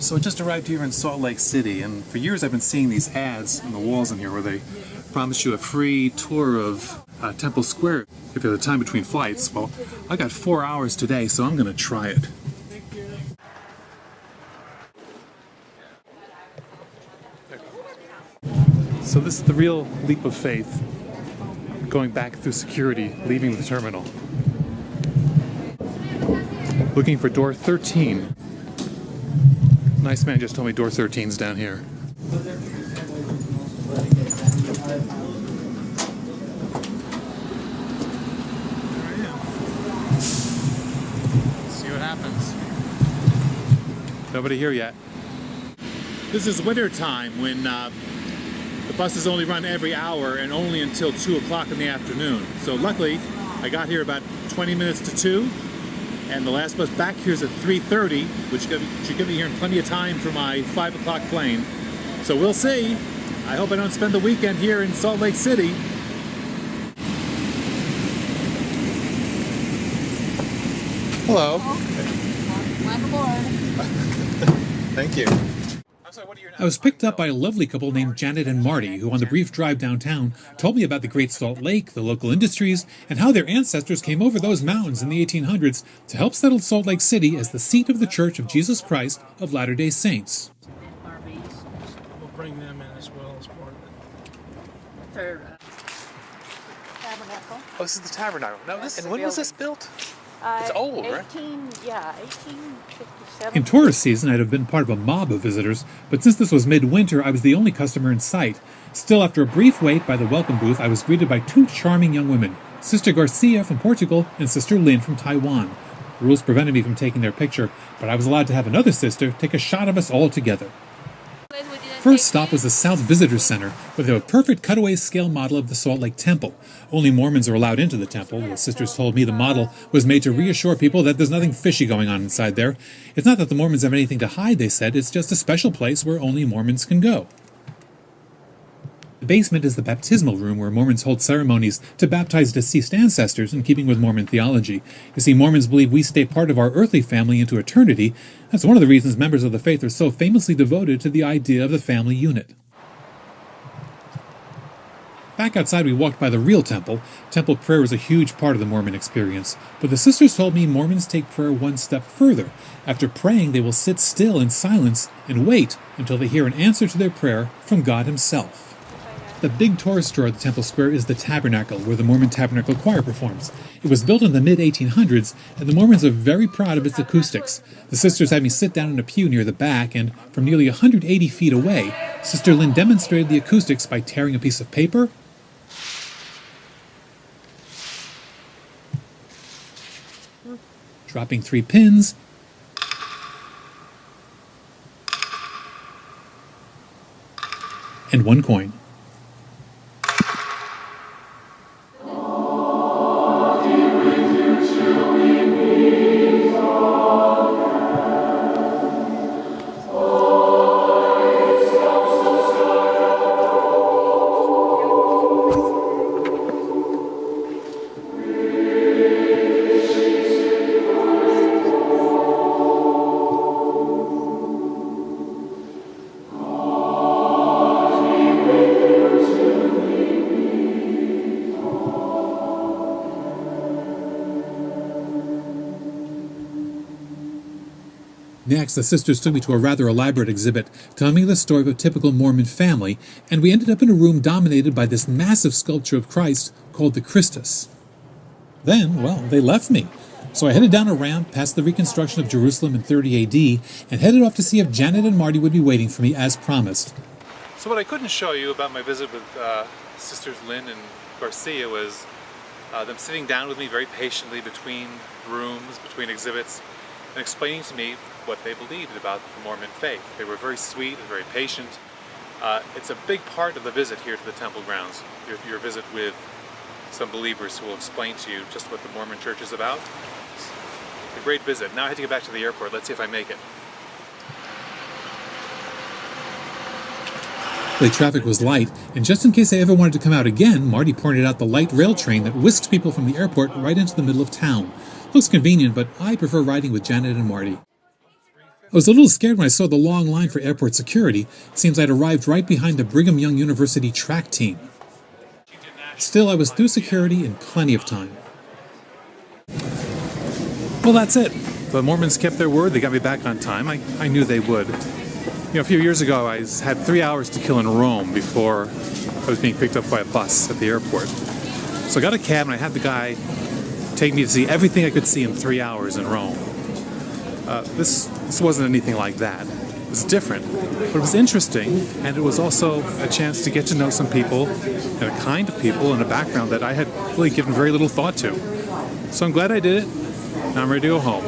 So I just arrived here in Salt Lake City, and for years I've been seeing these ads on the walls in here where they promise you a free tour of Temple Square if you have the time between flights. Well, I got 4 hours today, so I'm going to try it. So this is the real leap of faith, going back through security, leaving the terminal. Looking for door 13. Nice man just told me door 13's down here. There I am. See what happens. Nobody here yet. This is winter time when the buses only run every hour and only until 2 o'clock in the afternoon. So luckily, I got here about 20 minutes to 2, and the last bus back here is at 3:30, which should give me here plenty of time for my 5 o'clock plane. So we'll see. I hope I don't spend the weekend here in Salt Lake City. Hello. Climb aboard. Thank you. I was picked up by a lovely couple named Janet and Marty, who on the brief drive downtown told me about the Great Salt Lake, the local industries, and how their ancestors came over those mountains in the 1800s to help settle Salt Lake City as the seat of the Church of Jesus Christ of Latter-day Saints. We'll bring them in as well as part of it. Third tabernacle. Oh, this is the tabernacle. Now, That's and the when was building. this built? It's old, right? 1857. In tourist season, I'd have been part of a mob of visitors, but since this was midwinter, I was the only customer in sight. Still, after a brief wait by the welcome booth, I was greeted by two charming young women, Sister Garcia from Portugal and Sister Lin from Taiwan. The rules prevented me from taking their picture, but I was allowed to have another sister take a shot of us all together. First stop was the South Visitor Center, where they have a perfect cutaway scale model of the Salt Lake Temple. Only Mormons are allowed into the temple. The sisters told me the model was made to reassure people that there's nothing fishy going on inside there. It's not that the Mormons have anything to hide, they said. It's just a special place where only Mormons can go. The basement is the baptismal room where Mormons hold ceremonies to baptize deceased ancestors in keeping with Mormon theology. You see, Mormons believe we stay part of our earthly family into eternity. That's one of the reasons members of the faith are so famously devoted to the idea of the family unit. Back outside, we walked by the real temple. Temple prayer is a huge part of the Mormon experience. But the sisters told me Mormons take prayer one step further. After praying, they will sit still in silence and wait until they hear an answer to their prayer from God Himself. The big tourist draw at the Temple Square is the Tabernacle, where the Mormon Tabernacle Choir performs. It was built in the mid-1800s, and the Mormons are very proud of its acoustics. The sisters had me sit down in a pew near the back, and from nearly 180 feet away, Sister Lynn demonstrated the acoustics by tearing a piece of paper, dropping 3 pins, and 1 coin. Next, the sisters took me to a rather elaborate exhibit, telling me the story of a typical Mormon family, and we ended up in a room dominated by this massive sculpture of Christ called the Christus. Then, well, they left me. So I headed down a ramp past the reconstruction of Jerusalem in 30 AD, and headed off to see if Janet and Marty would be waiting for me as promised. So what I couldn't show you about my visit with Sisters Lynn and Garcia was them sitting down with me very patiently between rooms, between exhibits, and explaining to me what they believed about the Mormon faith. They were very sweet and very patient. It's a big part of the visit here to the temple grounds, your visit with some believers who will explain to you just what the Mormon Church is about. It's a great visit. Now I have to get back to the airport. Let's see if I make it. The traffic was light, and just in case I ever wanted to come out again, Marty pointed out the light rail train that whisks people from the airport right into the middle of town. Looks convenient, but I prefer riding with Janet and Marty. I was a little scared when I saw the long line for airport security. It seems I'd arrived right behind the Brigham Young University track team. Still, I was through security in plenty of time. Well, that's it. The Mormons kept their word. They got me back on time. I knew they would. You know, a few years ago, I had 3 hours to kill in Rome before I was being picked up by a bus at the airport. So I got a cab and I had the guy take me to see everything I could see in 3 hours in Rome. This wasn't anything like that. It was different, but it was interesting, and it was also a chance to get to know some people, and a kind of people, and a background that I had really given very little thought to. So I'm glad I did it. Now I'm ready to go home.